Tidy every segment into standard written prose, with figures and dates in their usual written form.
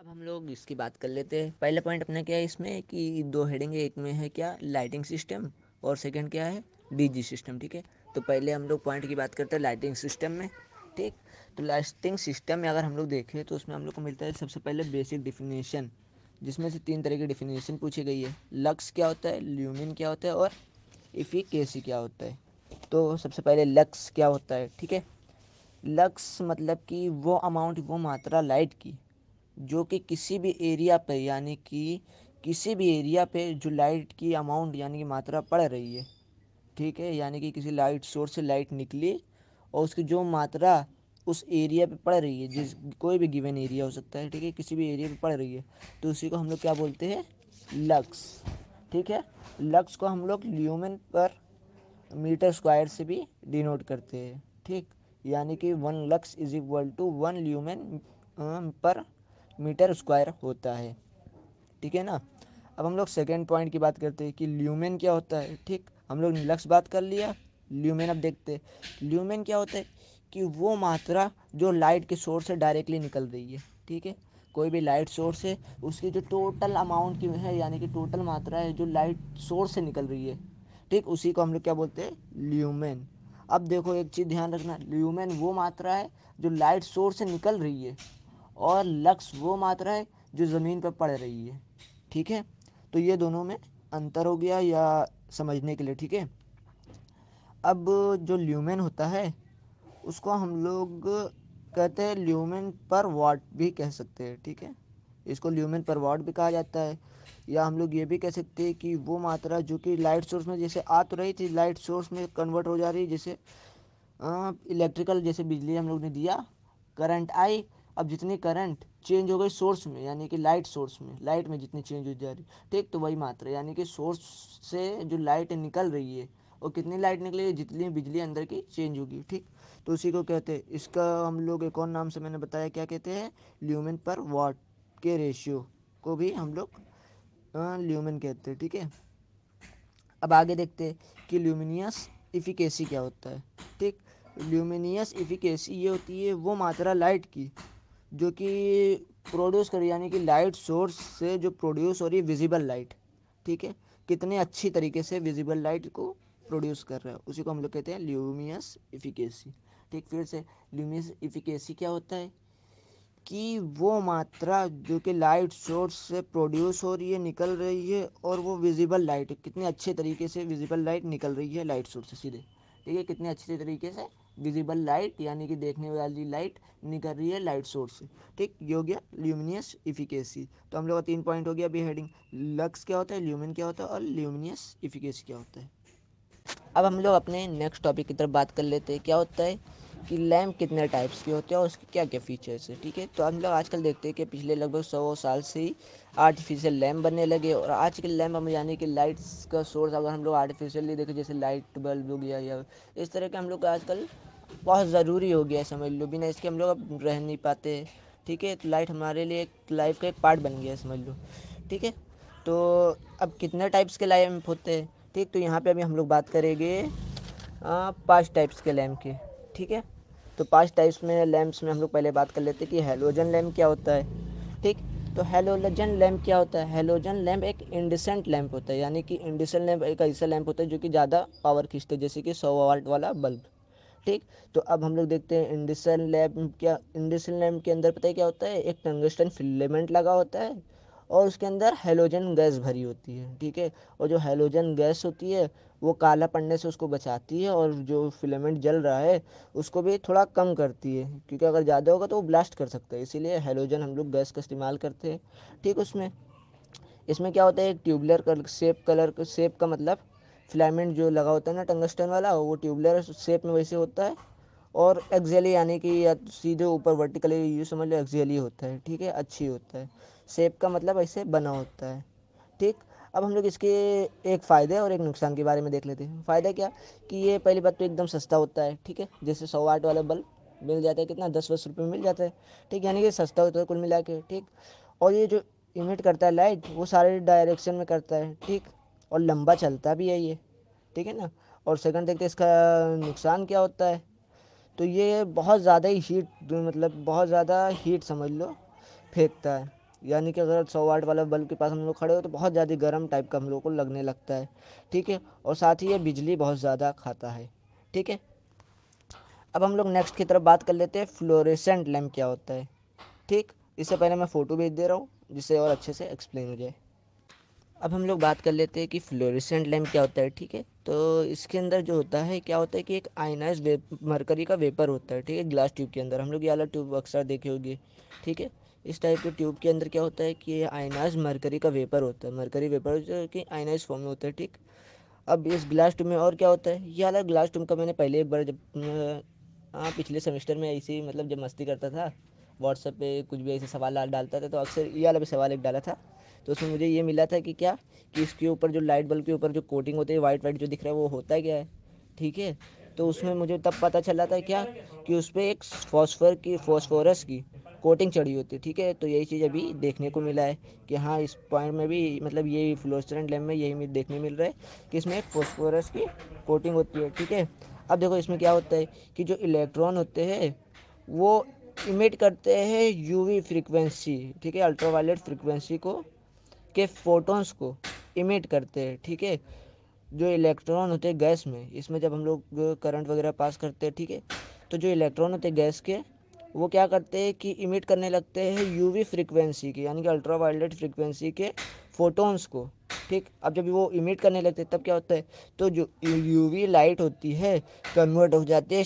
अब हम लोग इसकी बात कर लेते हैं। पहला पॉइंट अपना क्या है इसमें कि दो हेडिंग है, एक में है क्या लाइटिंग सिस्टम और सेकंड क्या है डीजी सिस्टम। ठीक है, तो पहले हम लोग पॉइंट की बात करते हैं लाइटिंग सिस्टम में। ठीक, तो लाइटिंग सिस्टम में अगर हम लोग देखें तो उसमें हम लोग को मिलता है सबसे पहले बेसिक डिफिनेशन, जिसमें से तीन तरह की डिफिनेशन पूछी गई है। लक्स क्या होता है, ल्यूमिन क्या होता है और इफिकेसी क्या होता है। तो सबसे पहले लक्स क्या होता है। ठीक है, लक्स मतलब कि वो अमाउंट, वो मात्रा लाइट की जो कि किसी भी एरिया पे, यानी कि किसी भी एरिया पे जो लाइट की अमाउंट यानी कि मात्रा पड़ रही है। ठीक है, यानी कि किसी लाइट सोर्स से लाइट निकली और उसकी जो मात्रा उस एरिया पे पड़ रही है, जिस कोई भी गिवन एरिया हो सकता है। ठीक है, किसी भी एरिया पे पड़ रही है तो उसी को हम लोग क्या बोलते हैं, लक्स। ठीक है, लक्स को हम लोग ल्यूमेन पर मीटर स्क्वायर से भी डिनोट करते हैं। ठीक, यानी कि 1 lux is equal to 1 lumen per metre square होता है। ठीक है ना। अब हम लोग सेकेंड पॉइंट की बात करते हैं कि ल्यूमेन क्या होता है। ठीक, हम लोग लक्स बात कर लिया, ल्यूमेन अब देखते हैं ल्यूमेन क्या होता है। कि वो मात्रा जो लाइट के सोर्स से डायरेक्टली निकल रही है। ठीक है, कोई भी लाइट सोर्स है, उसकी जो टोटल अमाउंट की है, यानी कि टोटल मात्रा है जो लाइट सोर्स से निकल रही है। ठीक, उसी को हम लोग क्या बोलते हैं, ल्यूमेन। अब देखो एक चीज़ ध्यान रखना, ल्यूमेन वो मात्रा है जो लाइट सोर्स से निकल रही है और लक्स वो मात्रा है जो ज़मीन पर पड़ रही है। ठीक है, तो ये दोनों में अंतर हो गया या समझने के लिए। ठीक है, अब जो ल्यूमेन होता है उसको हम लोग कहते हैं ल्यूमेन पर वाट भी कह सकते हैं। ठीक है, इसको ल्यूमेन पर वाट भी कहा जाता है। या हम लोग ये भी कह सकते हैं कि वो मात्रा जो कि लाइट सोर्स में जैसे आ तो रही थी, लाइट सोर्स में कन्वर्ट हो जा रही है, जैसे इलेक्ट्रिकल, जैसे बिजली हम लोग ने दिया, करंट आई, अब जितनी करंट चेंज हो गई सोर्स में, यानी कि लाइट सोर्स में, लाइट में जितनी चेंज हो जा रही। ठीक, तो वही मात्रा यानी कि सोर्स से जो लाइट निकल रही है और कितनी लाइट निकली है, जितनी बिजली अंदर की चेंज होगी। ठीक, तो उसी को कहते हैं, इसका हम लोग एक और नाम से मैंने बताया क्या कहते हैं, ल्यूमेन पर वाट के रेशियो को भी हम लोग ल्यूमेन कहते हैं। ठीक है, अब आगे देखते हैं कि ल्यूमिनियस इफिकेसी क्या होता है। ठीक, ल्यूमिनियस इफिकेसी ये होती है वो मात्रा लाइट की जो कि प्रोड्यूस करी, यानी कि लाइट सोर्स से जो प्रोड्यूस हो रही है विजिबल लाइट। ठीक है, कितने अच्छी तरीके से विजिबल लाइट को प्रोड्यूस कर रहा है, उसी को हम लोग कहते हैं ल्यूमिनस इफिकेसी। ठीक, फिर से ल्यूमिनस इफिकेसी क्या होता है कि वो मात्रा जो कि लाइट सोर्स से प्रोड्यूस हो रही है, निकल रही है, और वो विजिबल लाइट, कितने अच्छे तरीके से विजिबल लाइट निकल रही है लाइट सोर्स से सीधे। ठीक है, कितने अच्छे तरीके से विजिबल लाइट यानी कि देखने वाली लाइट निकल रही है लाइट सोर्स से। ठीक, ये हो गया ल्यूमिनियस इफिकेसी। तो हम लोग का 3 पॉइंट हो गया अभी हेडिंग, लक्स क्या होता है, ल्यूमिन क्या होता है और ल्यूमिनियस इफिकेसी क्या होता है। अब हम लोग अपने नेक्स्ट टॉपिक की तरफ बात कर लेते हैं, क्या होता है कि लैम्प कितने टाइप्स के होते हैं और उसके क्या क्या फीचर्स है। ठीक है, तो हम लोग आजकल देखते हैं कि पिछले लगभग 100 साल से ही आर्टिफिशियल लैम्प बनने लगे, और आज के लैम्प हम यानी कि लाइट्स का सोर्स अगर हम लोग आर्टिफिशियली देखें, जैसे लाइट बल्ब हो गया या इस तरह के, हम लोग का आजकल बहुत ज़रूरी हो गया है, समझ लो, बिना इसके हम लोग अब रह नहीं पाते। ठीक है, तो लाइट हमारे लिए एक लाइफ का एक पार्ट बन गया है, समझ लो। ठीक है, तो अब कितने टाइप्स के लैम्प होते हैं। ठीक, तो यहाँ पे अभी हम लोग बात करेंगे 5 टाइप्स के लैम्प के। ठीक है, तो 5 टाइप्स में लैम्प्स में हम लोग पहले बात कर लेते हैं कि हेलोजन लैम्प क्या होता है। ठीक, तो हेलोजन लैम्प क्या होता है, हेलोजन लैम्प एक इंडिसेंट लैम्प होता है, यानी कि इंडिसेंट लैम्प एक ऐसा लैम्प होता है जो कि ज़्यादा पावर खींचते हैं, जैसे कि 100 वाट वाला बल्ब। ठीक, तो अब हम लोग देखते हैं इंडिसेंट लैम्प क्या, इंडिसेंट लैम्प के अंदर पता है क्या होता है, एक टंगस्टन फिलेमेंट लगा होता है और उसके अंदर हेलोजन गैस भरी होती है। ठीक है, और जो हेलोजन गैस होती है वो काला पड़ने से उसको बचाती है, और जो फिलामेंट जल रहा है उसको भी थोड़ा कम करती है, क्योंकि अगर ज़्यादा होगा तो वो ब्लास्ट कर सकता है, इसीलिए हेलोजन हम लोग गैस का इस्तेमाल करते हैं। ठीक, उसमें इसमें क्या होता है, एक ट्यूबलर कलर शेप का मतलब फिलामेंट जो लगा होता है ना टंगस्टन वाला, वो ट्यूबलर शेप में वैसे होता है, और एक्सियली यानी कि या सीधे ऊपर वर्टिकली, ये समझ लो एक्सियली होता है। ठीक है, अच्छी होता है, शेप का मतलब ऐसे बना होता है। ठीक, अब हम लोग इसके एक फ़ायदे और एक नुकसान के बारे में देख लेते हैं। फ़ायदा क्या, कि ये पहली बात तो एकदम सस्ता होता है। ठीक है, जैसे 100 वाट वाला बल्ब मिल जाता है कितना, 10-10 रुपये में मिल जाता है। ठीक, यानी कि सस्ता होता है कुल मिला के। ठीक, और ये जो इमिट करता है लाइट वो सारे डायरेक्शन में करता है। ठीक, और लंबा चलता भी है ये। ठीक है ना। और सेकंड देखते हैं इसका नुकसान क्या होता है, तो ये बहुत ज़्यादा ही हीट, मतलब बहुत ज़्यादा हीट समझ लो फेंकता है। यानी कि अगर 100 वाट वाला बल्ब के पास हम लोग खड़े हो तो बहुत ज़्यादा गर्म टाइप का हम लोग को लगने लगता है, ठीक है। और साथ ही ये बिजली बहुत ज़्यादा खाता है, ठीक है। अब हम लोग नेक्स्ट की तरफ बात कर लेते हैं, फ्लोरेसेंट लैम्प क्या होता है, ठीक। इससे पहले मैं फ़ोटो भेज दे रहा हूँ जिससे और अच्छे से एक्सप्लेन हो जाए। अब हम लोग बात कर लेते हैं कि फ्लोरेसेंट लैम्प क्या होता है, ठीक है। तो इसके अंदर जो होता है क्या होता है कि एक आयनाइज मरकरी का वेपर होता है, ठीक है, ग्लास ट्यूब के अंदर। हम लोग ये वाला ट्यूब अक्सर देखे होंगे, ठीक है। इस टाइप के ट्यूब के अंदर क्या होता है कि ये आयनाइज मरकरी का वेपर होता है, मरकरी वेपर जो कि आयनाइज फॉर्म में होता है, ठीक। अब इस ग्लास ट्यूब में और क्या होता है, ये वाला ग्लास ट्यूब का मैंने पहले एक बार जब हाँ पिछले सेमेस्टर में ऐसे ही मतलब जब मस्ती करता था, व्हाट्सएप पे कुछ भी ऐसे सवाल डालता था तो अक्सर ये वाला भी सवाल एक डाला था। तो उसमें मुझे ये मिला था कि क्या, कि इसके ऊपर जो लाइट बल्ब के ऊपर जो कोटिंग होती है वाइट वाइट जो दिख रहा है वो होता है क्या है, ठीक है। तो उसमें मुझे तब पता चला था क्या, कि उस पर एक फॉस्फोरस की कोटिंग चढ़ी होती है, ठीक है। तो यही चीज़ अभी देखने को मिला है कि हाँ इस पॉइंट में भी मतलब ये फ्लोरेसेंट लैम्प में यही देखने मिल रहा है कि इसमें एक फॉस्फोरस की कोटिंग होती है, ठीक है। अब देखो इसमें क्या होता है कि जो इलेक्ट्रॉन होते हैं वो इमिट करते हैं यूवी फ्रीक्वेंसी, ठीक है, अल्ट्रावायलेट फ्रीक्वेंसी को के फोटॉन्स को इमिट करते हैं, ठीक है। जो इलेक्ट्रॉन होते हैं गैस में, इसमें जब हम लोग करंट वगैरह पास करते हैं, ठीक है, तो जो इलेक्ट्रॉन होते हैं गैस के वो क्या करते हैं कि इमिट करने लगते हैं यूवी फ्रीक्वेंसी की यानी कि अल्ट्रावायलेट फ्रीक्वेंसी के फोटॉन्स को, ठीक। अब जब वो इमिट करने लगते हैं तब क्या होता है, तो जो यूवी लाइट होती है कन्वर्ट हो जाती है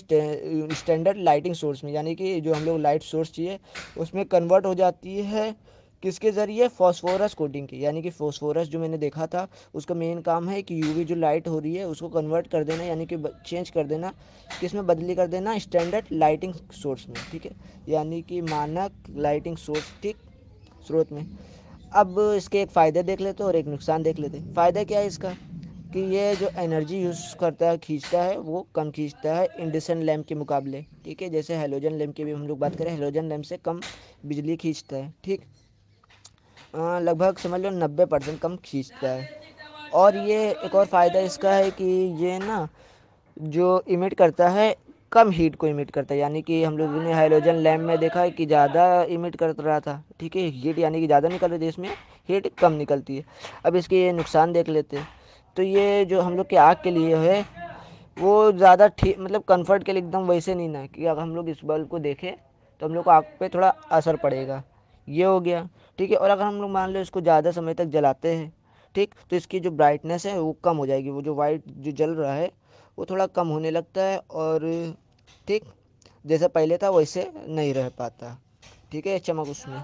स्टैंडर्ड लाइटिंग सोर्स में, यानी कि जो हम लोग लाइट सोर्स चाहिए उसमें कन्वर्ट हो जाती है किसके ज़रिए, फॉस्फोरस कोटिंग की। यानी कि फॉस्फोरस जो मैंने देखा था उसका मेन काम है कि यूवी जो लाइट हो रही है उसको कन्वर्ट कर देना, यानी कि चेंज कर देना, किस में बदली कर देना, स्टैंडर्ड लाइटिंग सोर्स में, ठीक है, यानी कि मानक लाइटिंग सोर्स, ठीक, स्रोत में। अब इसके एक फ़ायदे देख लेते हैं और एक नुकसान देख लेते हैं। फ़ायदा क्या है इसका, कि ये जो एनर्जी यूज़ करता है खींचता है वो कम खींचता है इंडक्शन लैम्प के मुकाबले, ठीक है। जैसे हेलोजन लैम्प की भी हम लोग बात करें, हेलोजन लैम्प से कम बिजली खींचता है, ठीक। लगभग समझ लो 90% कम खींचता है। और ये एक और फ़ायदा इसका है कि ये ना जो इमिट करता है कम हीट को इमिट करता है, यानी कि हम लोगों ने हाइड्रोजन लैम्प में देखा है कि ज़्यादा इमिट कर रहा था, ठीक है, हीट यानी कि ज़्यादा निकल रही थी, इसमें हीट कम निकलती है। अब इसके ये नुकसान देख लेते हैं। तो ये जो हम लोग के आँख के लिए है वो ज़्यादा ठीक मतलब कंफर्ट के लिए एकदम वैसे नहीं ना, कि अगर हम लोग इस बल्ब को देखें तो हम लोग को आँख पे थोड़ा असर पड़ेगा, ये हो गया, ठीक है। और अगर हम लोग मान लो इसको ज़्यादा समय तक जलाते हैं, ठीक, तो इसकी जो ब्राइटनेस है वो कम हो जाएगी, वो जो वाइट जो जल रहा है वो थोड़ा कम होने लगता है और ठीक जैसा पहले था वैसे नहीं रह पाता, ठीक है, चमक उसमें।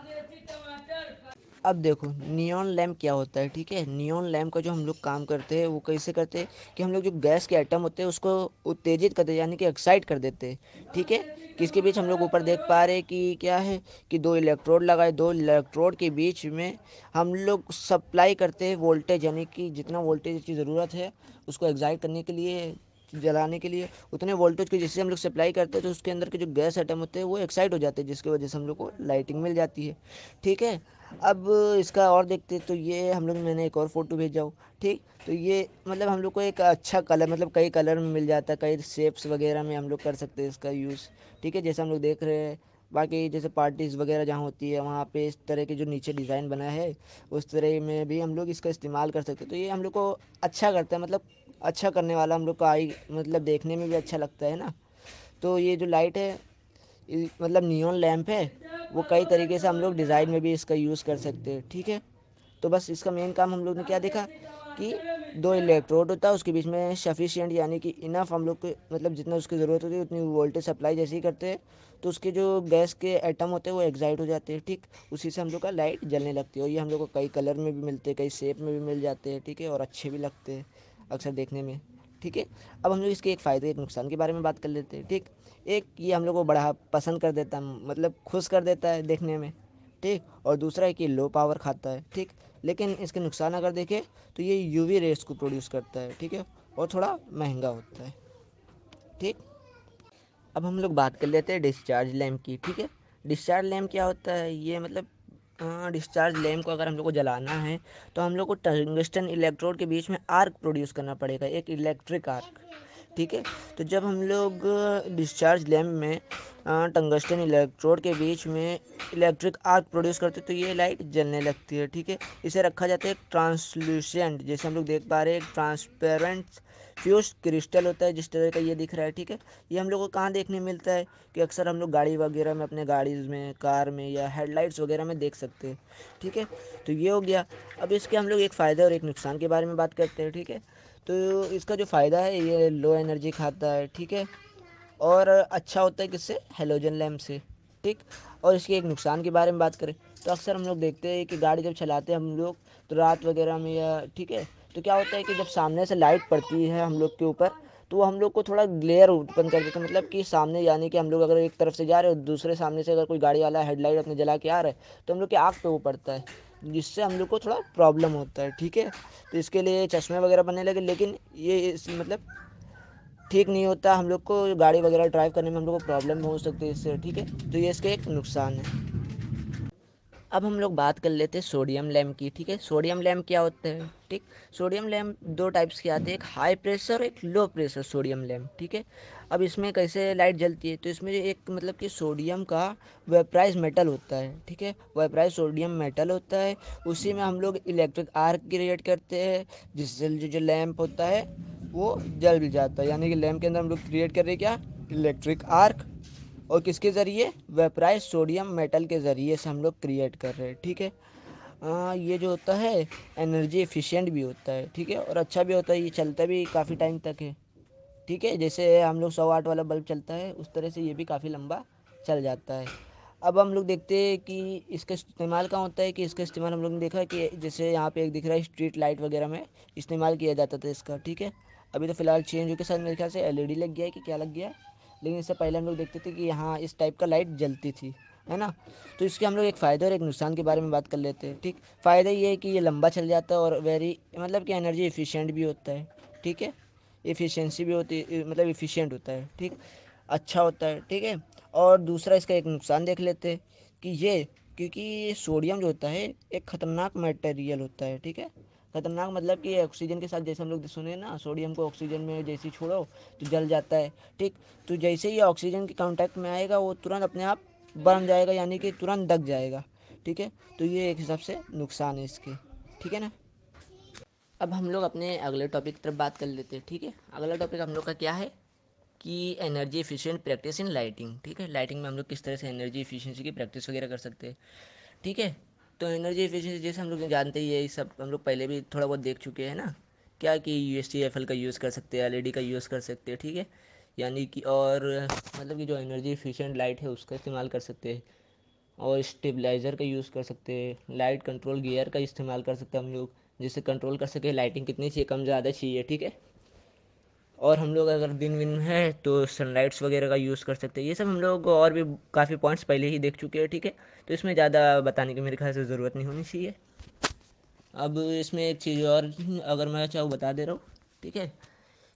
अब देखो नियॉन लैम्प क्या होता है, ठीक है। नियॉन लैम्प का जो हम लोग काम करते हैं वो कैसे करते हैं कि हम लोग जो गैस के एटम होते हैं उसको उत्तेजित करते हैं, यानी कि एक्साइट कर देते हैं, ठीक है। किसके बीच हम लोग ऊपर देख पा रहे हैं कि क्या है कि दो इलेक्ट्रोड लगाए, दो इलेक्ट्रोड के बीच में हम लोग सप्लाई करते हैं वोल्टेज, यानी कि जितना वोल्टेज की ज़रूरत है उसको एक्साइट करने के लिए, जलाने के लिए उतने वोल्टेज की जिससे हम लोग सप्लाई करते हैं तो उसके अंदर के जो गैस एटम होते हैं वो एक्साइट हो जाते हैं, जिसकी वजह से हम लोग को लाइटिंग मिल जाती है, ठीक है। अब इसका और देखते तो ये हम लोग मैंने एक और फ़ोटो भेजा हूँ, ठीक। तो ये मतलब हम लोग को एक अच्छा कलर मतलब कई कलर में मिल जाता है, कई शेप्स वगैरह में हम लोग कर सकते हैं इसका यूज़, ठीक है, जैसे हम लोग देख रहे हैं। बाकी जैसे पार्टीज़ वगैरह जहाँ होती है वहाँ पे इस तरह के जो नीचे डिज़ाइन बना है उस तरह में भी हम लोग इसका इस्तेमाल कर सकते हैं। तो ये हम लोग को अच्छा करता है, मतलब अच्छा करने वाला हम लोग का आई मतलब देखने में भी अच्छा लगता है ना। तो ये जो लाइट है मतलब नियॉन लैंप है वो कई तरीके से हम लोग डिज़ाइन में भी इसका यूज़ कर सकते हैं, ठीक है। तो बस इसका मेन काम हम लोग ने क्या देखा कि दो इलेक्ट्रोड होता है उसके बीच में सफिशिएंट यानी कि इनफ हम लोग को मतलब जितना उसकी ज़रूरत होती है उतनी वोल्टेज सप्लाई जैसे ही करते हैं तो उसके जो गैस के एटम होते हैं वो एक्साइट हो जाते हैं, ठीक। उसी से हम लोग का लाइट जलने लगती है और ये हम लोग को कई कलर में भी मिलते हैं, कई शेप में भी मिल जाते हैं, ठीक है, और अच्छे भी लगते हैं अक्सर देखने में, ठीक है। अब हम लोग इसके एक फ़ायदे एक नुकसान के बारे में बात कर लेते हैं, ठीक। एक ये हम लोग को बड़ा पसंद कर देता है मतलब खुश कर देता है देखने में, ठीक। और दूसरा है कि लो पावर खाता है, ठीक। लेकिन इसके नुकसान अगर देखें तो ये यूवी रेस को प्रोड्यूस करता है, ठीक है, और थोड़ा महंगा होता है, ठीक। अब हम लोग बात कर लेते हैं डिस्चार्ज लैम्प की, ठीक है। डिस्चार्ज लैम्प क्या होता है, ये मतलब डिस्चार्ज लैम्प को अगर हम लोग को जलाना है तो हम लोग को टंगस्टन इलेक्ट्रोड के बीच में आर्क प्रोड्यूस करना पड़ेगा, एक इलेक्ट्रिक आर्क, ठीक है। तो जब हम लोग डिस्चार्ज लैम्प में टंगस्टन इलेक्ट्रोड के बीच में इलेक्ट्रिक आर्क प्रोड्यूस करते हैं तो ये लाइट जलने लगती है। ठीक है। इसे रखा जाता है एक ट्रांसल्यूसेंट, जैसे हम लोग देख पा रहे हैं एक ट्रांसपेरेंट फ्यूज क्रिस्टल होता है जिस तरह का ये दिख रहा है। ठीक है। ये हम लोग को कहाँ देखने मिलता है कि अक्सर हम लोग गाड़ी वगैरह में, अपने गाड़ी में, कार में या हेडलाइट्स वगैरह में देख सकते हैं। ठीक है। तो ये हो गया। अब इसके हम लोग एक फ़ायदा और एक नुकसान के बारे में बात करते हैं। ठीक है। तो इसका जो फ़ायदा है, ये लो एनर्जी खाता है। ठीक है। और अच्छा होता है किससे, हेलोजन लैम्प से। ठीक। और इसके एक नुकसान के बारे में बात करें तो अक्सर हम लोग देखते हैं कि गाड़ी जब चलाते हैं हम लोग तो रात वगैरह में या, ठीक है, तो क्या होता है कि जब सामने से लाइट पड़ती है हम लोग के ऊपर तो वो हम लोग को थोड़ा ग्लेयर उत्पन्न कर देता है। मतलब कि सामने, यानी कि हम लोग अगर एक तरफ से जा रहे हो, दूसरे सामने से अगर कोई गाड़ी वाला हेडलाइट अपने जला के आ रहा है तो हम लोग की आँख पे वो पड़ता है, जिससे हम लोग को थोड़ा प्रॉब्लम होता है। ठीक है। तो इसके लिए चश्मे वगैरह बनने लगे, लेकिन ये मतलब ठीक नहीं होता। हम लोग को गाड़ी वगैरह ड्राइव करने में हम लोग को प्रॉब्लम हो सकती है इससे। ठीक है। तो ये इसके एक नुकसान है। अब हम लोग बात कर लेते हैं सोडियम लैम्प की। ठीक है। सोडियम लैम्प क्या होता है? ठीक। सोडियम लैम्प दो टाइप्स के आते हैं, एक हाई प्रेशर और एक लो प्रेशर सोडियम लैम्प। ठीक है। अब इसमें कैसे लाइट जलती है, तो इसमें एक मतलब कि सोडियम का वेपराइज मेटल होता है। ठीक है। वेपराइज सोडियम मेटल होता है, उसी में हम लोग इलेक्ट्रिक आर्क क्रिएट करते हैं, जिससे जो लैम्प होता है वो जल जाता है। यानी कि लैम्प के अंदर हम लोग क्रिएट कर रहे हैं क्या, इलेक्ट्रिक आर्क। और किसके ज़रिए, वेपराइज सोडियम मेटल के ज़रिए से हम लोग क्रिएट कर रहे हैं। ठीक है। ये जो होता है एनर्जी एफिशिएंट भी होता है। ठीक है। और अच्छा भी होता है, ये चलता भी काफ़ी टाइम तक है। ठीक है। जैसे हम लोग 100 वाट वाला बल्ब चलता है उस तरह से ये भी काफ़ी लंबा चल जाता है। अब हम लोग देखते हैं कि इसका इस्तेमाल कहाँ होता है, कि इसका इस्तेमाल हम लोग ने देखा है कि जैसे यहाँ पे एक दिख रहा है स्ट्रीट लाइट वगैरह में इस्तेमाल किया जाता था इसका। ठीक है। अभी तो फ़िलहाल चेंज होकर शायद मेरे ख्याल से एलईडी लग गया है कि क्या लग गया है, लेकिन इससे पहले हम लोग देखते थे कि यहाँ इस टाइप का लाइट जलती थी, है ना। तो इसके हम लोग एक फ़ायदे और एक नुकसान के बारे में बात कर लेते हैं। ठीक। फ़ायदा ये है कि ये लंबा चल जाता है और वेरी मतलब कि एनर्जी एफिशिएंट भी होता है। ठीक है। एफिशिएंसी भी होती है, मतलब एफिशिएंट होता है। ठीक। अच्छा होता है। ठीक है। और दूसरा इसका एक नुकसान देख लेते हैं कि ये, क्योंकि सोडियम जो होता है एक ख़तरनाक मटेरियल होता है। ठीक है। खतरनाक मतलब कि ऑक्सीजन के साथ, जैसे हम लोग सुने ना, सोडियम को ऑक्सीजन में जैसे ही छोड़ो तो जल जाता है। ठीक। तो जैसे ही ऑक्सीजन के कांटेक्ट में आएगा वो तुरंत अपने आप बन जाएगा, यानी कि तुरंत दब जाएगा। ठीक है। तो ये एक हिसाब से नुकसान है इसके। ठीक है ना। अब हम लोग अपने अगले टॉपिक की तरफ बात कर लेते हैं। ठीक है। अगला टॉपिक हम लोग का क्या है कि energy efficient practice in lighting. ठीक है। लाइटिंग में हम लोग किस तरह से एनर्जी एफिशिएंसी की प्रैक्टिस वगैरह कर सकते हैं। ठीक है। तो एनर्जी एफिशिएंसी जैसे हम लोग जानते ही है, ये सब हम लोग पहले भी थोड़ा बहुत देख चुके हैं ना, क्या कि UHT-FL का यूज़ कर सकते हैं, LED का यूज़ कर सकते हैं। ठीक है। यानी कि और मतलब कि जो एनर्जी एफिशिएंट लाइट है उसका इस्तेमाल कर सकते हैं, और स्टेबलाइज़र का यूज़ कर सकते हैं, लाइट कंट्रोल गियर का इस्तेमाल कर सकते हैं हम लोग, जिससे कंट्रोल कर सके लाइटिंग कितनी चाहिए, कम ज़्यादा चाहिए। ठीक है। और हम लोग अगर दिन विन है तो सनलाइट्स वगैरह का यूज़ कर सकते हैं। ये सब हम लोग और भी काफ़ी पॉइंट्स पहले ही देख चुके हैं। ठीक है। तो इसमें ज़्यादा बताने की मेरे ख्याल से ज़रूरत नहीं होनी चाहिए। अब इसमें एक चीज़ और अगर मैं चाहूँ बता दे रहा हूँ। ठीक है।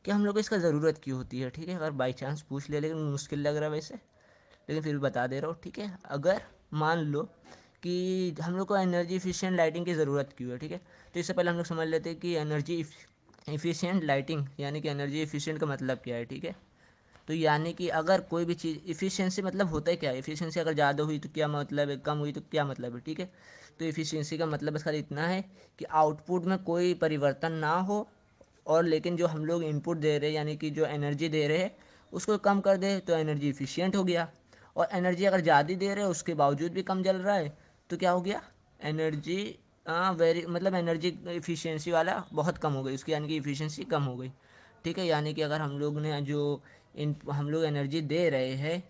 कि हम लोग को इसका ज़रूरत क्यों होती है। ठीक है। अगर बाई चांस पूछ ले, लेकिन मुश्किल लग रहा है वैसे, लेकिन फिर भी बता दे रहा हूँ। ठीक है। अगर मान लो कि हम लोग को एनर्जी एफिशिएंट लाइटिंग की ज़रूरत क्यों है। ठीक है। तो इससे पहले हम लोग समझ लेते हैं कि एनर्जी एफिशिएंट लाइटिंग यानी कि एनर्जी एफिशिएंट का मतलब क्या है। ठीक है। तो यानी कि अगर कोई भी चीज़, इफ़िशियंसी मतलब होता है क्या है, इफ़िशियंसी अगर ज़्यादा हुई तो क्या मतलब है, कम हुई तो क्या मतलब है। ठीक है। तो इफ़िशियंसी का मतलब बस खाली इतना है कि आउटपुट में कोई परिवर्तन ना हो, और लेकिन जो हम लोग इनपुट दे रहे हैं यानी कि जो एनर्जी दे रहे हैं उसको कम कर दे तो एनर्जी इफिशियंट हो गया। और एनर्जी अगर ज़्यादा दे रहे हैं उसके बावजूद भी कम जल रहा है तो क्या हो गया, एनर्जी वेरी मतलब एनर्जी इफिशियंसी वाला बहुत कम हो गई उसकी, यानी कि इफिशियंसी कम हो गई। ठीक है। यानी कि अगर हम लोग ने जो इन हम लोग एनर्जी दे रहे हैं,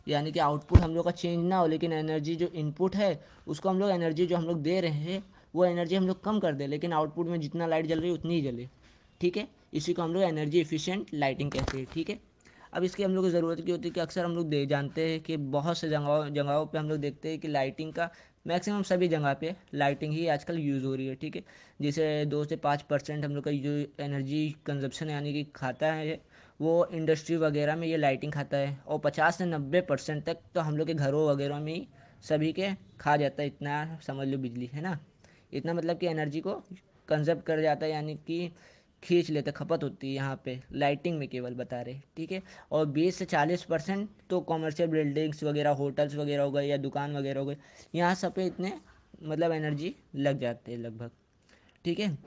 यानी कि आउटपुट हम लोग का चेंज ना हो, लेकिन एनर्जी जो इनपुट है उसको हम लोग एनर्जी जो हम लोग दे रहे हैं वो एनर्जी हम लोग कम कर दें, लेकिन आउटपुट में जितना लाइट जल रही है उतनी ही जले। ठीक है। इसी को हम लोग एनर्जी एफिशिएंट लाइटिंग कहते हैं। ठीक है। अब इसकी हम लोग को ज़रूरत क्या होती है कि अक्सर हम लोग दे जानते हैं कि बहुत से जगहों जगहों पे हम लोग देखते हैं कि लाइटिंग का मैक्सिमम सभी जगह पे लाइटिंग ही आजकल यूज़ हो रही है। ठीक है। जैसे 2 से 5% हम लोग का जो एनर्जी कंजप्शन यानी कि खाता है वो इंडस्ट्री वगैरह में ये लाइटिंग खाता है, और 50 से 90% तक तो हम लोग के घरों वगैरह में ही सभी के खा जाता है। इतना समझ लो बिजली, है ना। इतना मतलब कि एनर्जी को कंजर्व कर जाता है, यानी कि खींच लेते, खपत होती है यहाँ पे लाइटिंग में केवल बता रहे, ठीक है। और 20 से 40% तो कॉमर्शियल बिल्डिंग्स वगैरह, होटल्स वगैरह हो गए या दुकान वगैरह हो गए, यहाँ सब पे इतने मतलब एनर्जी लग जाते हैं लगभग, ठीक है।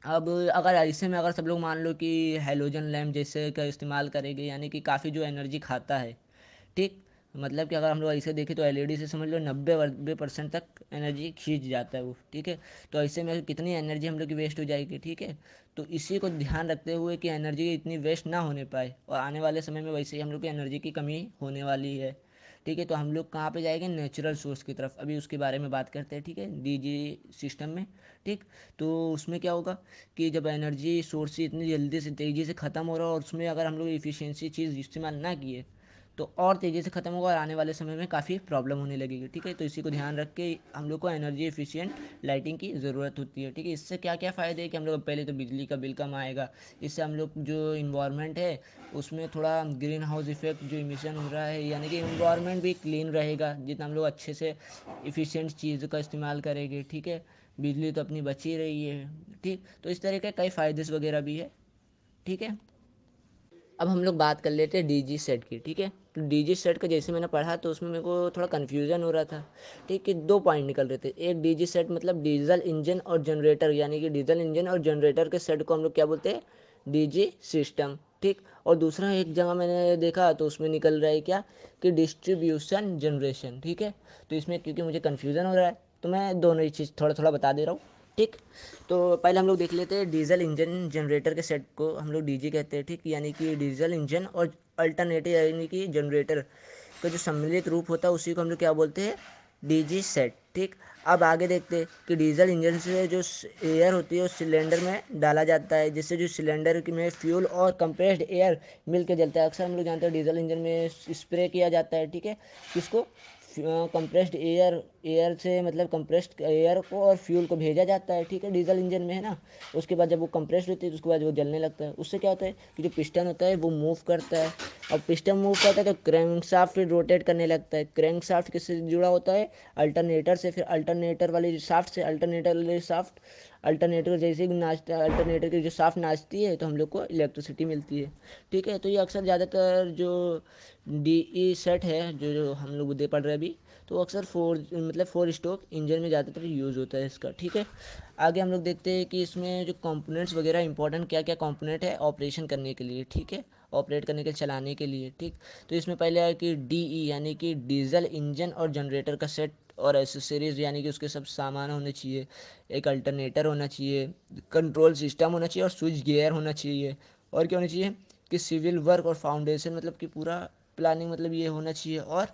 अब अगर ऐसे में अगर सब लोग मान लो कि हेलोजन लैम्प जैसे का इस्तेमाल करेंगे, यानी कि काफ़ी जो एनर्जी खाता है, ठीक। मतलब कि अगर हम लोग ऐसे देखें तो एलईडी से समझ लो 90-90% तक एनर्जी खींच जाता है वो, ठीक है। तो ऐसे में कितनी एनर्जी हम लोग की वेस्ट हो जाएगी, ठीक है। तो इसी को ध्यान रखते हुए कि एनर्जी इतनी वेस्ट ना होने पाए, और आने वाले समय में वैसे ही हम लोग की एनर्जी की कमी होने वाली है, ठीक है। तो हम लोग कहाँ पे जाएंगे, नेचुरल सोर्स की तरफ, अभी उसके बारे में बात करते हैं, ठीक है, डीजी सिस्टम में, ठीक। तो उसमें क्या होगा कि जब एनर्जी सोर्स इतनी जल्दी से तेज़ी से ख़त्म हो रहा है और उसमें अगर हम लोग इफ़िशियंसी चीज़ इस्तेमाल ना किए तो और तेज़ी से ख़त्म होगा और आने वाले समय में काफ़ी प्रॉब्लम होने लगेगी, ठीक है। तो इसी को ध्यान रख के हम लोग को एनर्जी एफिशिएंट लाइटिंग की ज़रूरत होती है, ठीक है। इससे क्या क्या फ़ायदे हैं कि हम लोग पहले तो बिजली का बिल कम आएगा, इससे हम लोग जो इन्वायरमेंट है उसमें थोड़ा ग्रीन हाउस इफेक्ट जो इमिशन हो रहा है, यानी कि इन्वायरमेंट भी क्लीन रहेगा जितना हम लोग अच्छे से इफ़िशिएंट चीज़ का इस्तेमाल करेंगे, ठीक है। बिजली तो अपनी बची रही है, ठीक। तो इस तरह के कई फ़ायदे वगैरह भी है, ठीक है। अब हम लोग बात कर लेते हैं डीजी सेट की, ठीक है। तो डीजी सेट का जैसे मैंने पढ़ा तो उसमें मेरे को थोड़ा कन्फ्यूज़न हो रहा था, ठीक है। दो पॉइंट निकल रहे थे, एक डीजी सेट मतलब डीजल इंजन और जनरेटर, यानी कि डीजल इंजन और जनरेटर के सेट को हम लोग क्या बोलते हैं, डीजी सिस्टम, ठीक। और दूसरा एक जगह मैंने देखा तो उसमें निकल रहा है क्या कि डिस्ट्रीब्यूशन जनरेशन, ठीक है। तो इसमें क्योंकि मुझे कन्फ्यूज़न हो रहा है तो मैं दोनों ही चीज़ थोड़ा थोड़ा बता दे रहा हूँ, ठीक। तो पहले हम लोग देख लेते हैं डीजल इंजन जनरेटर के सेट को हम लोग डीजी कहते हैं, ठीक। यानी कि डीजल इंजन और अल्टरनेटिव यानी कि जनरेटर का जो सम्मिलित रूप होता है उसी को हम लोग क्या बोलते हैं, डीजी सेट, ठीक। अब आगे देखते हैं कि डीजल इंजन से जो एयर होती है उस सिलेंडर में डाला जाता है, जिससे जो सिलेंडर में फ्यूल और कंप्रेस्ड एयर मिल के जलता है। अक्सर हम लोग जानते हैं डीजल इंजन में स्प्रे किया जाता है, ठीक है, किसको, कंप्रेस्ड एयर से मतलब कंप्रेस्ड एयर को और फ्यूल को भेजा जाता है, ठीक है, डीजल इंजन में है ना। उसके बाद जब वो कंप्रेस्ड होती है तो उसके बाद वो जलने लगता है। उससे क्या होता है कि जो पिस्टन होता है वो मूव करता है, और पिस्टन मूव करता है तो क्रैंकशाफ्ट फिर रोटेट करने लगता है। क्रैंकशाफ्ट किससे जुड़ा होता है, अल्टरनेटर से, फिर अल्टरनेटर वाले शाफ्ट से, अल्टरनेटर वाले शाफ्ट, अल्टरनेटर जैसे भी नाचता है, अल्टरनेटर की जो शाफ्ट नाचती है तो हम लोग को इलेक्ट्रिसिटी मिलती है, ठीक है। तो ये अक्सर ज़्यादातर जो डी ई सेट है जो हम लोग दे पढ़ रहे हैं अभी, तो अक्सर फोर स्ट्रोक इंजन में ज़्यादातर यूज़ होता है इसका, ठीक है। आगे हम लोग देखते हैं कि इसमें जो कंपोनेंट्स वगैरह इंपॉर्टेंट क्या क्या कंपोनेंट है ऑपरेशन करने के लिए, ठीक है, ऑपरेट करने के लिए, चलाने के लिए, ठीक। तो इसमें पहले है कि डी ई यानी कि डीजल इंजन और जनरेटर का सेट और एसेसरीज, यानी कि उसके सब सामान होने चाहिए। एक अल्टरनेटर होना चाहिए, कंट्रोल सिस्टम होना चाहिए और स्विच गियर होना चाहिए। और क्या होना चाहिए कि सिविल वर्क और फाउंडेशन मतलब कि पूरा प्लानिंग मतलब ये होना चाहिए, और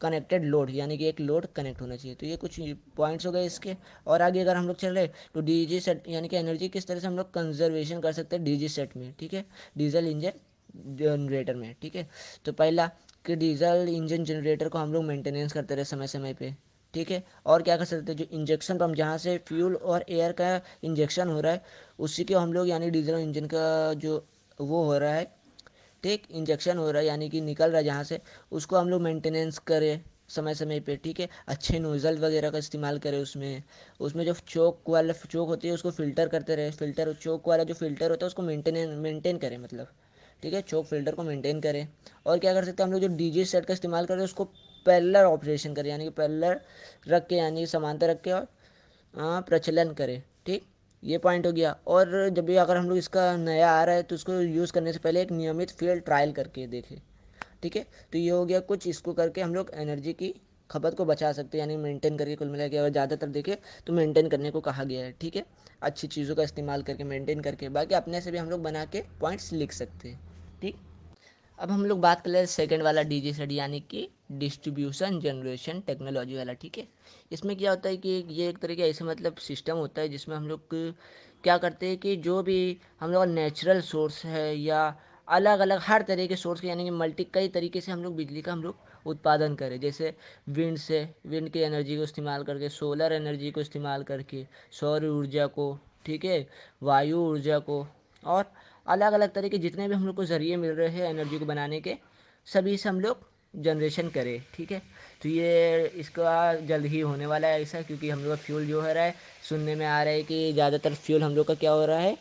कनेक्टेड लोड यानी कि एक लोड कनेक्ट होना चाहिए। तो ये कुछ पॉइंट्स हो गए इसके। और आगे अगर हम लोग चल रहे तो डीजी सेट यानी कि एनर्जी किस तरह से हम लोग कंजर्वेशन कर सकते हैं डीजी सेट में, ठीक है, डीजल इंजन जनरेटर में, ठीक है। तो पहला कि डीजल इंजन जनरेटर को हम लोग मेंटेनेंस करते रहे समय समय पे, ठीक है। और क्या कर सकते हैं, जो इंजेक्शन पंप जहाँ से फ्यूल और एयर का इंजेक्शन हो रहा है उसी को हम लोग, यानी डीजल इंजन का जो वो हो रहा है, ठीक, इंजेक्शन हो रहा है यानी कि निकल रहा है जहाँ से, उसको हम लोग मेंटेनेंस करें समय समय पे, ठीक है। अच्छे नोज़ल वगैरह का इस्तेमाल करें उसमें। उसमें जो चोक वाला चोक होती है उसको फ़िल्टर करते रहे, फ़िल्टर चोक वाला जो फ़िल्टर होता है उसको मेंटेन करें मतलब, ठीक है, चोक फिल्टर को मेंटेन करें। और क्या कर सकते हैं हम लोग, जो डीजी सेट का इस्तेमाल करें उसको पैरेलल ऑपरेशन करें, यानी कि पैरेलल रख के, यानी कि समांतर रख के, और प्रचलन करें, ठीक। ये पॉइंट हो गया। और जब भी अगर हम लोग इसका नया आ रहा है तो उसको यूज़ करने से पहले एक नियमित फील्ड ट्रायल करके देखें, ठीक है। तो ये हो गया कुछ, इसको करके हम लोग एनर्जी की खपत को बचा सकते हैं, यानी मेंटेन करके, कुल मिला के अगर ज़्यादातर देखें तो मेंटेन करने को कहा गया है, ठीक है। अच्छी चीज़ों का इस्तेमाल करके मेंटेन करके, बाकी अपने से भी हम लोग बना के पॉइंट्स लिख सकते हैं, ठीक। अब हम लोग बात कर ले सेकंड वाला डीजी सेट, यानी कि डिस्ट्रीब्यूशन जनरेशन टेक्नोलॉजी वाला, ठीक है। इसमें क्या होता है कि ये एक तरह का ऐसे मतलब सिस्टम होता है जिसमें हम लोग क्या करते हैं कि जो भी हम लोग नेचुरल सोर्स है या अलग अलग हर तरह के सोर्स के, यानी कि मल्टी कई तरीके से हम लोग बिजली का हम लोग उत्पादन करें, जैसे विंड से, विंड की एनर्जी को इस्तेमाल करके, सोलर एनर्जी को इस्तेमाल करके, सौर ऊर्जा को, ठीक है, वायु ऊर्जा को, और अलग अलग तरह के जितने भी हम लोग को ज़रिए मिल रहे हैं एनर्जी को बनाने के, सभी से हम लोग जनरेशन करें, ठीक है। तो ये इसका जल्द ही होने वाला है ऐसा, क्योंकि हम लोग का फ्यूल जो हो रहा है, सुनने में आ रहा है कि ज़्यादातर फ्यूल हम लोग का क्या हो रहा है,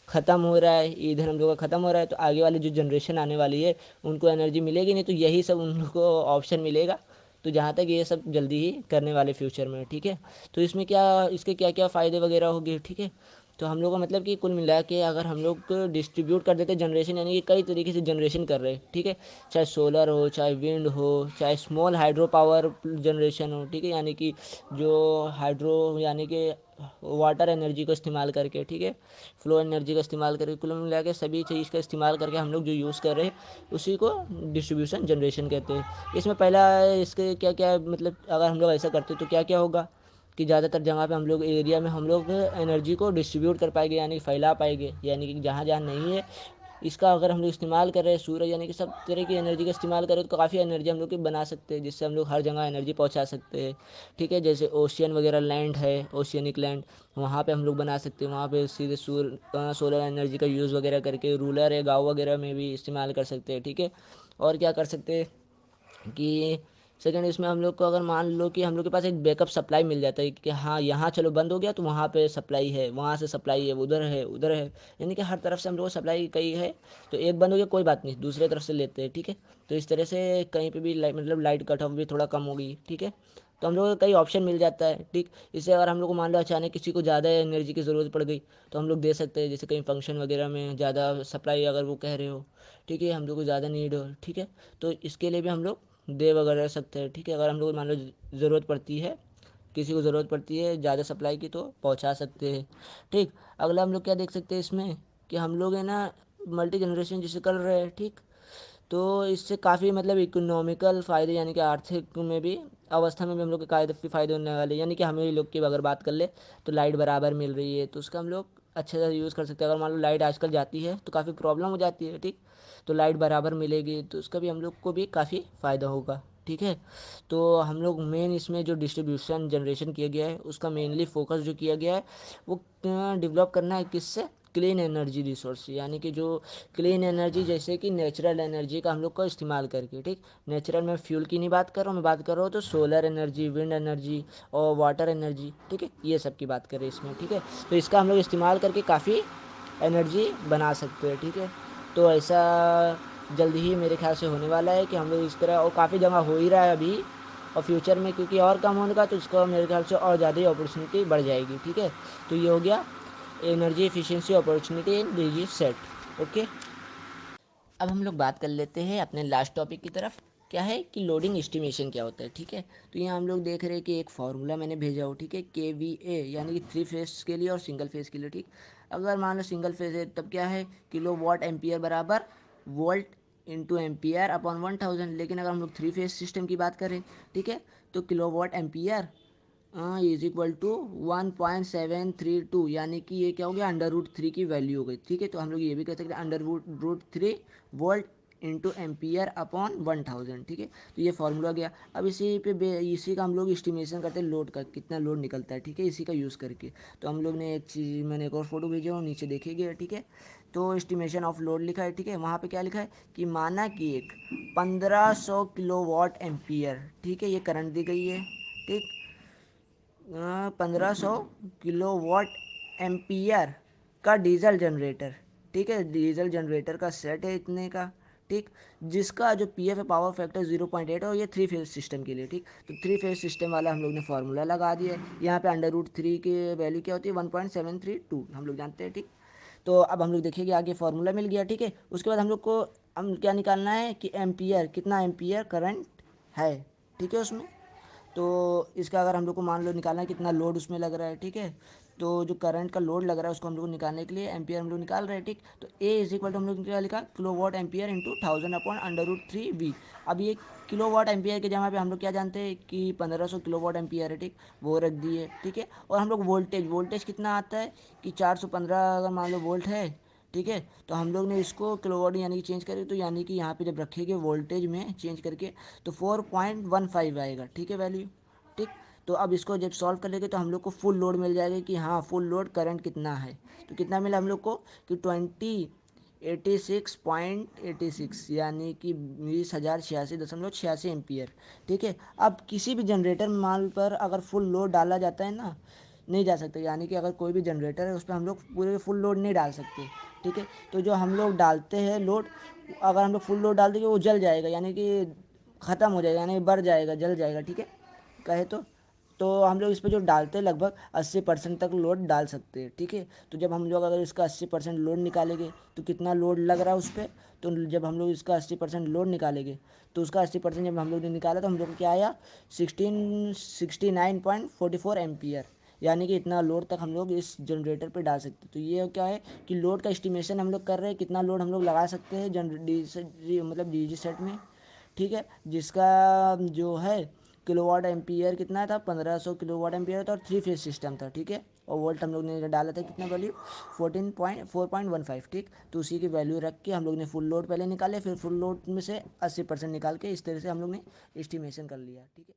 ख़त्म हो रहा है, ईंधन हम लोग का ख़त्म हो रहा है, तो आगे वाली जो जनरेशन आने वाली है उनको एनर्जी मिलेगी नहीं, तो यही सब उन लोग को ऑप्शन मिलेगा। तो जहाँ तक ये सब जल्दी ही करने वाले फ्यूचर में, ठीक है। तो इसमें क्या, इसके क्या क्या फ़ायदे वगैरह होंगे, ठीक है। तो हम लोग को मतलब कि कुल मिला के अगर हम लोग डिस्ट्रीब्यूट कर देते जनरेशन, यानी कि कई तरीके से जनरेशन कर रहे हैं, ठीक है। चाहे सोलर हो, चाहे विंड हो, चाहे स्मॉल हाइड्रो पावर जनरेशन हो, ठीक है, यानी कि जो हाइड्रो यानी कि वाटर एनर्जी को इस्तेमाल करके, ठीक है, फ्लो एनर्जी का इस्तेमाल करके, कुल मिला के सभी चीज़ का इस्तेमाल करके हम लोग जो यूज़ कर रहे हैं उसी को डिस्ट्रीब्यूशन जनरेशन कहते हैं। इसमें पहला इसके क्या क्या मतलब अगर हम लोग ऐसा करते तो क्या क्या होगा कि ज़्यादातर जगह पे हम लोग एरिया में हम लोग एनर्जी को डिस्ट्रीब्यूट कर पाएंगे, यानी कि फैला पाएंगे, यानी कि जहाँ जहाँ नहीं है इसका अगर हम लोग इस्तेमाल कर रहे हैं, सूरज यानी कि सब तरह की एनर्जी का इस्तेमाल करें तो काफ़ी एनर्जी हम लोग की बना सकते हैं, जिससे हम लोग हर जगह एनर्जी पहुंचा सकते हैं, ठीक है। जैसे ओशियन वगैरह लैंड है, ओशियनिक लैंड, वहाँ पे हम लोग बना सकते हैं, वहाँ पे सीधे सोलर एनर्जी का यूज़ वगैरह करके रूलर है गाँव वगैरह में भी इस्तेमाल कर सकते हैं, ठीक है। और क्या कर सकते हैं कि सेकंड इसमें हम लोग को अगर मान लो कि हम लोग के पास एक बैकअप सप्लाई मिल जाता है कि हाँ यहाँ चलो बंद हो गया तो वहाँ पे सप्लाई है, वहाँ से सप्लाई है, उधर है, उधर है, यानी कि हर तरफ से हम लोग को सप्लाई कहीं है। तो एक बंद हो गया कोई बात नहीं, दूसरे तरफ से लेते हैं, ठीक है। तो इस तरह से कहीं पे भी मतलब लाइट कट ऑफ भी थोड़ा कम होगी, ठीक है। तो हम लोग को कई ऑप्शन मिल जाता है, ठीक। इससे अगर हम लोग को मान लो अचानक किसी को ज़्यादा एनर्जी की ज़रूरत पड़ गई तो हम लोग दे सकते हैं, जैसे कहीं फंक्शन वगैरह में ज़्यादा सप्लाई अगर वो कह रहे हो, ठीक है, हम लोग को ज़्यादा नीड हो, ठीक है। तो इसके लिए भी हम लोग दे वगैरह सकते हैं, ठीक है। अगर हम लोग मान लो ज़रूरत पड़ती है, किसी को ज़रूरत पड़ती है ज़्यादा सप्लाई की तो पहुंचा सकते हैं, ठीक। अगला हम लोग क्या देख सकते हैं इसमें कि हम लोग है ना मल्टी जनरेशन जिसे कर रहे हैं, ठीक। तो इससे काफ़ी मतलब इकोनॉमिकल फ़ायदे, यानी कि आर्थिक में भी अवस्था में भी हम लोग के काफ़ी फ़ायदे होने वाले, यानी कि हमें लोग की अगर बात कर ले तो लाइट बराबर मिल रही है तो उसका हम लोग अच्छे से यूज़ कर सकते हैं। अगर मान लो लाइट आजकल जाती है तो काफ़ी प्रॉब्लम हो जाती है, ठीक। तो लाइट बराबर मिलेगी तो उसका भी हम लोग को भी काफ़ी फ़ायदा होगा, ठीक है। तो हम लोग मेन इसमें जो डिस्ट्रीब्यूशन जनरेशन किया गया है उसका मेनली फोकस जो किया गया है वो डेवलप करना है किससे, क्लीन एनर्जी रिसोर्स, यानी कि जो क्लीन एनर्जी जैसे कि नेचुरल एनर्जी का हम लोग को इस्तेमाल करके, ठीक। नेचुरल में फ्यूल की नहीं बात कर रहा हूँ, मैं बात कर रहा हूँ तो सोलर एनर्जी, विंड एनर्जी और वाटर एनर्जी, ठीक है, ये सब की बात करें इसमें, ठीक है। तो इसका हम लोग इस्तेमाल करके काफ़ी एनर्जी बना सकते हैं, ठीक है। तो ऐसा जल्द ही मेरे ख्याल से होने वाला है कि हम लोग इस तरह, और काफ़ी जगह हो ही रहा है अभी, और फ्यूचर में क्योंकि और कम होने का तो इसका मेरे ख्याल से और ज़्यादा ही अपॉर्चुनिटी बढ़ जाएगी, ठीक है। तो ये हो गया energy efficiency opportunity in DG set, okay. अब हम लोग बात कर लेते हैं अपने लास्ट टॉपिक की तरफ, क्या है कि लोडिंग एस्टिमेशन क्या होता है, ठीक है। तो यहाँ हम लोग देख रहे हैं कि एक फार्मूला मैंने भेजा हो, ठीक है, KVA यानी कि 3 फेस के लिए और सिंगल फेस के लिए, ठीक। अगर मान लो सिंगल फेस है तब क्या है, किलो वाट एम्पियर बराबर वोल्ट इंटू एम्पियर अपॉन 1000। लेकिन अगर हम लोग 3 फेस सिस्टम की बात करें, ठीक है, तो kilowatt ampere is equal to 1.732, यानी कि ये क्या हो गया, _√3 की वैल्यू हो गई, ठीक है। तो हम लोग ये भी कह सकते हैं _√3 वोल्ट इंटू एम्पियर अपॉन 1000, ठीक है। तो ये फॉर्मूला गया। अब इसी का हम लोग एस्टिमेशन करते हैं लोड का, कितना लोड निकलता है, ठीक है, इसी का यूज़ करके। तो हम लोग ने एक चीज़, मैंने एक और फोटो भेजा हूँ, नीचे देखेंगे, ठीक है। तो एस्टिमेशन ऑफ लोड लिखा है, ठीक है। वहाँ पे क्या लिखा है कि माना कि एक 1500 किलो वाट एम्पियर, ठीक है, ये करंट दी गई है, ठीक। 1500 किलो वाट एम्पियर का डीजल जनरेटर, ठीक है, डीजल जनरेटर का सेट है इतने का, ठीक। जिसका जो पी एफ है पावर फैक्टर 0.8 है, और ये 3 फेज सिस्टम के लिए, ठीक। तो 3 फेज सिस्टम वाला हम लोग ने फार्मूला लगा दिया है। यहाँ पे _√3 की वैल्यू क्या होती है, 1.732 हम लोग जानते हैं, ठीक। तो अब हम लोग देखिए आगे फार्मूला मिल गया, ठीक है। उसके बाद हम लोग को हम क्या निकालना है कि एम्पियर, कितना एम्पियर करंट है, ठीक है, उसमें। तो इसका अगर हम लोग को मान लो निकालना है कितना लोड उसमें लग रहा है, ठीक है। तो जो करंट का लोड लग रहा है उसको हम लोग को निकालने के लिए एम्पियर हम लोग निकाल रहे हैं, ठीक। तो ए इज इक्वल टू हम लोग ने क्या लिखा, kilowatt ampere into 1000 upon √3V। अब ये किलो वाट एम्पियर के जगह पे हम लोग क्या जानते हैं कि 1500 किलो वाट एम्पियर है, ठीक, वो रख दिए, ठीक है। और हम लोग वोल्टेज कितना आता है कि 415 अगर मान लो वोल्ट है, ठीक है। तो हम लोग ने इसको किलोवाट यानी कि चेंज करें, तो यानी कि यहाँ पे जब रखेंगे वोल्टेज में चेंज करके तो 4.15 आएगा, ठीक है, वैल्यू, ठीक। तो अब इसको जब सॉल्व कर लेंगे तो हम लोग को फुल लोड मिल जाएगा कि हाँ फुल लोड करंट कितना है। तो कितना मिला हम लोग को कि 86.86, यानी कि 20,086.86 एम्पियर, ठीक है। अब किसी भी जनरेटर मान पर अगर फुल लोड डाला जाता है ना, नहीं जा सकते, यानी कि अगर कोई भी जनरेटर है उस पर हम लोग पूरे फुल लोड नहीं डाल सकते, ठीक है। तो जो हम लोग डालते हैं लोड, अगर हम लोग फुल लोड डाल देंगे वो जल जाएगा, यानी कि ख़त्म हो जाएगा, यानी बढ़ जाएगा, जल जाएगा, ठीक है, कहे तो हम लोग इस पर जो डालते हैं लगभग 80% तक लोड डाल सकते हैं, ठीक है। तो जब हम लोग अगर इसका 80% लोड निकालेंगे तो कितना लोड लग रहा है उस पर, तो जब हम लोग इसका 80% लोड निकालेंगे तो उसका 80% जब हम लोग ने निकाला तो हम लोग को क्या आया, 69.44 एम्पियर, यानी कि इतना लोड तक हम लोग इस जनरेटर पे डाल सकते हैं। तो ये क्या है कि लोड का एस्टिमेशन हम लोग कर रहे हैं, कितना लोड हम लोग लगा सकते हैं मतलब डीजी सेट में, ठीक है, जिसका जो है किलोवाट एम्पियर कितना था, 1500 किलोवाट एम्पियर था और 3 फेज सिस्टम था, ठीक है। और वोल्ट हम लोग ने डाला था कितना वैल्यू, 4.15, ठीक। तो उसी की वैल्यू रख के हम लोग ने फुल लोड पहले निकाले, फिर फुल लोड में से 80% निकाल के इस तरह से हम लोग ने एस्टिमेशन कर लिया, ठीक है।